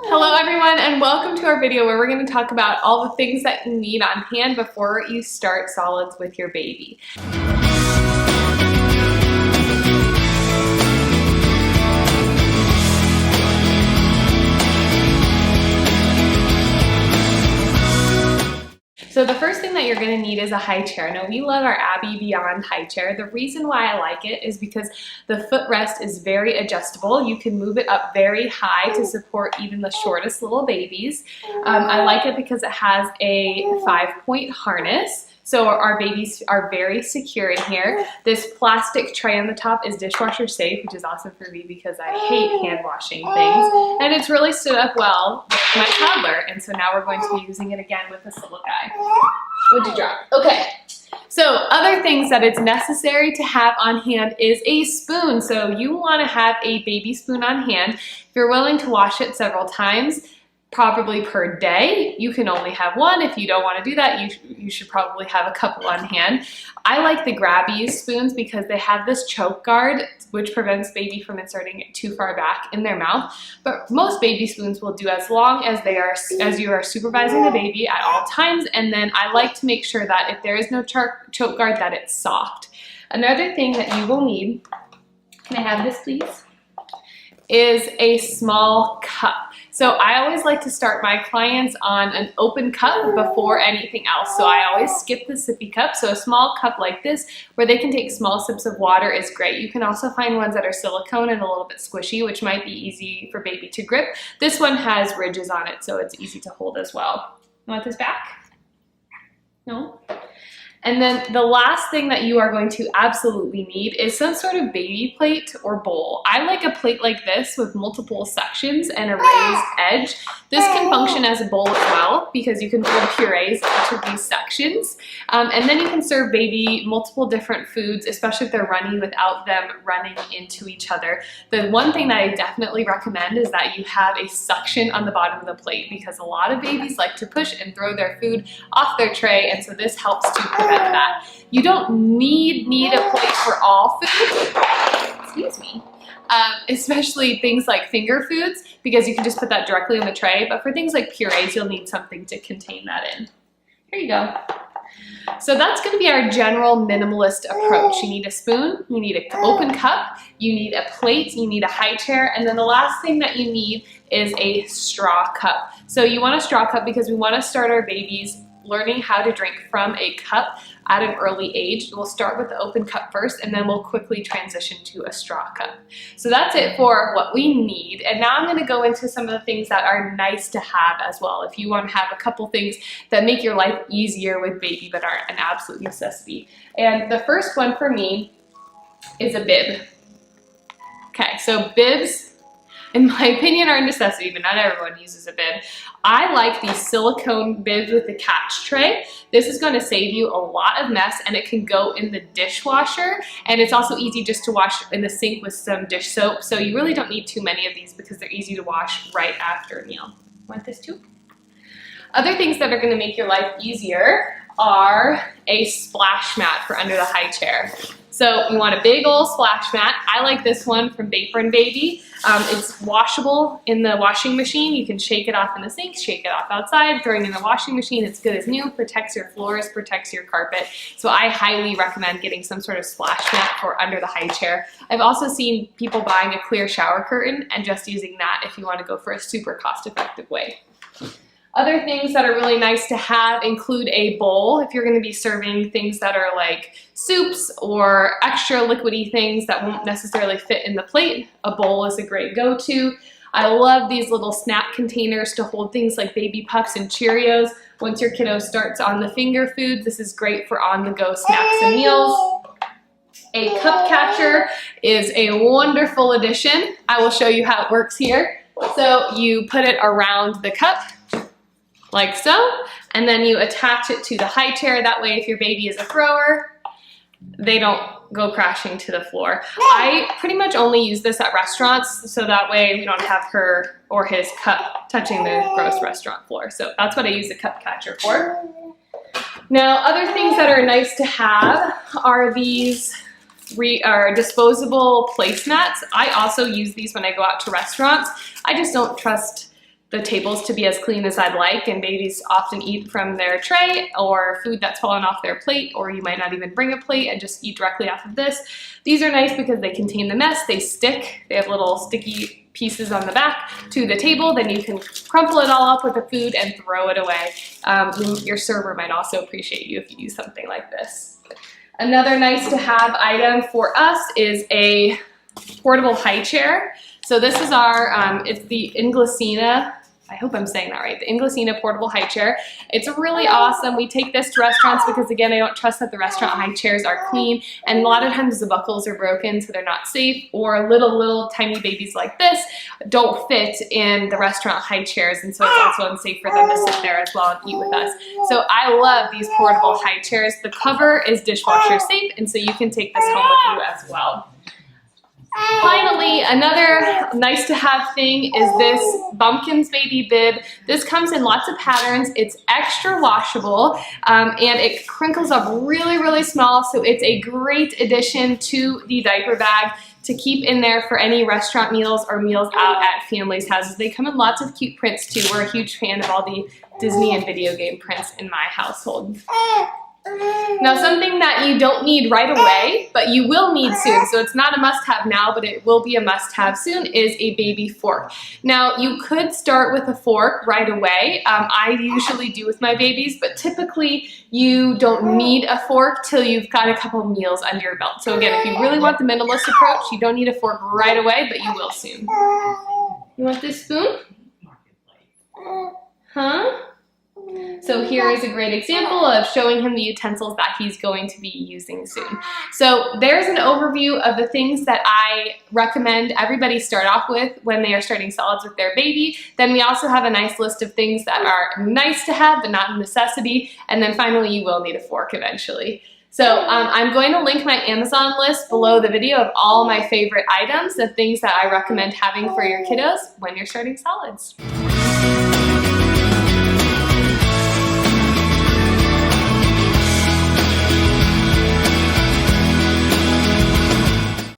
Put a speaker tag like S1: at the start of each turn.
S1: Hello everyone, and welcome to our video where we're going to talk about all the things that you need on hand before you start solids with your baby. So the first thing that you're going to need is a high chair. Now we love our Abby Beyond high chair. The reason why I like it is because the footrest is very adjustable. You can move it up very high to support even the shortest little babies. I like it because it has a 5-point harness. So our babies are very secure in here. This plastic tray on the top is dishwasher safe, which is awesome for me because I hate hand washing things. And it's really stood up well with my toddler. And so now we're going to be using it again with this little guy. What'd you drop? Okay. So other things that it's necessary to have on hand is a spoon. So you want to have a baby spoon on hand. If you're willing to wash it several times, probably per day. You can only have one. If you don't want to do that, you should probably have a couple on hand. I like the grabby spoons because they have this choke guard, which prevents baby from inserting it too far back in their mouth. But most baby spoons will do as long as you are supervising the baby at all times. And then I like to make sure that if there is no choke guard, that it's soft. Another thing that you will need, can I have this please, is a small cup. So I always like to start my clients on an open cup before anything else. So I always skip the sippy cup. So a small cup like this where they can take small sips of water is great. You can also find ones that are silicone and a little bit squishy, which might be easy for baby to grip. This one has ridges on it, so it's easy to hold as well. You want this back? No? And then the last thing that you are going to absolutely need is some sort of baby plate or bowl. I like a plate like this with multiple sections and a raised edge. This can function as a bowl as well because you can hold purees in each of these sections. And then you can serve baby multiple different foods, especially if they're running without them running into each other. The one thing that I definitely recommend is that you have a suction on the bottom of the plate because a lot of babies like to push and throw their food off their tray, and so this helps to prevent that. You don't need a plate for all food, excuse me, especially things like finger foods because you can just put that directly on the tray, but for things like purees, you'll need something to contain that in. Here you go. So that's going to be our general minimalist approach. You need a spoon, you need an open cup, you need a plate, you need a high chair, and then the last thing that you need is a straw cup. So you want a straw cup because we want to start our babies learning how to drink from a cup at an early age. We'll start with the open cup first, and then we'll quickly transition to a straw cup. So that's it for what we need. And now I'm going to go into some of the things that are nice to have as well. If you want to have a couple things that make your life easier with baby but aren't an absolute necessity. And the first one for me is a bib. Okay, so bibs, in my opinion, are a necessity, but not everyone uses a bib. I like these silicone bibs with the catch tray. This is going to save you a lot of mess, and it can go in the dishwasher, and it's also easy just to wash in the sink with some dish soap, so you really don't need too many of these because they're easy to wash right after a meal. Want this too? Other things that are going to make your life easier are a splash mat for under the high chair. So you want a big old splash mat. I like this one from Baper & Baby. It's washable in the washing machine. You can shake it off in the sink, shake it off outside, throwing it in the washing machine. It's good as new, protects your floors, protects your carpet. So I highly recommend getting some sort of splash mat for under the high chair. I've also seen people buying a clear shower curtain and just using that if you want to go for a super cost-effective way. Other things that are really nice to have include a bowl if you're going to be serving things that are like soups or extra liquidy things that won't necessarily fit in the plate. A bowl is a great go-to. I love these little snap containers to hold things like baby puffs and Cheerios. Once your kiddo starts on the finger foods, this is great for on-the-go snacks and meals. A cup catcher is a wonderful addition. I will show you how it works here. So you put it around the cup, like so, and then you attach it to the high chair. That way if your baby is a thrower, they don't go crashing to the floor. I pretty much only use this at restaurants, so that way we don't have her or his cup touching the gross restaurant floor. So that's what I use the cup catcher for. Now, other things that are nice to have are these disposable placemats. I also use these when I go out to restaurants. I just don't trust the tables to be as clean as I'd like, and babies often eat from their tray or food that's fallen off their plate, or you might not even bring a plate and just eat directly off of this. These are nice because they contain the mess, they stick, they have little sticky pieces on the back to the table, then you can crumple it all up with the food and throw it away. Your server might also appreciate you if you use something like this. Another nice to have item for us is a portable high chair. So this is our, it's the Inglesina, I hope I'm saying that right, the Inglesina portable high chair. It's really awesome. We take this to restaurants because, again, I don't trust that the restaurant high chairs are clean, and a lot of times the buckles are broken, so they're not safe, or little tiny babies like this don't fit in the restaurant high chairs, and so it's also unsafe for them to sit there as well and eat with us. So I love these portable high chairs. The cover is dishwasher safe, and so you can take this home with you as well. Finally, another nice to have thing is this Bumpkins baby bib. This comes in lots of patterns. It's extra washable, and it crinkles up really small, so it's a great addition to the diaper bag to keep in there for any restaurant meals or meals out at families' houses. They come in lots of cute prints too. We're a huge fan of all the Disney and video game prints in my household. Now, something that you don't need right away, but you will need soon, so it's not a must-have now, but it will be a must-have soon, is a baby fork. Now, you could start with a fork right away. I usually do with my babies, but typically you don't need a fork till you've got a couple meals under your belt. So again, if you really want the minimalist approach, you don't need a fork right away, but you will soon. You want this spoon? Huh? So here is a great example of showing him the utensils that he's going to be using soon. So there's an overview of the things that I recommend everybody start off with when they are starting solids with their baby. Then we also have a nice list of things that are nice to have but not a necessity. And then finally, you will need a fork eventually. So I'm going to link my Amazon list below the video of all my favorite items, the things that I recommend having for your kiddos when you're starting solids.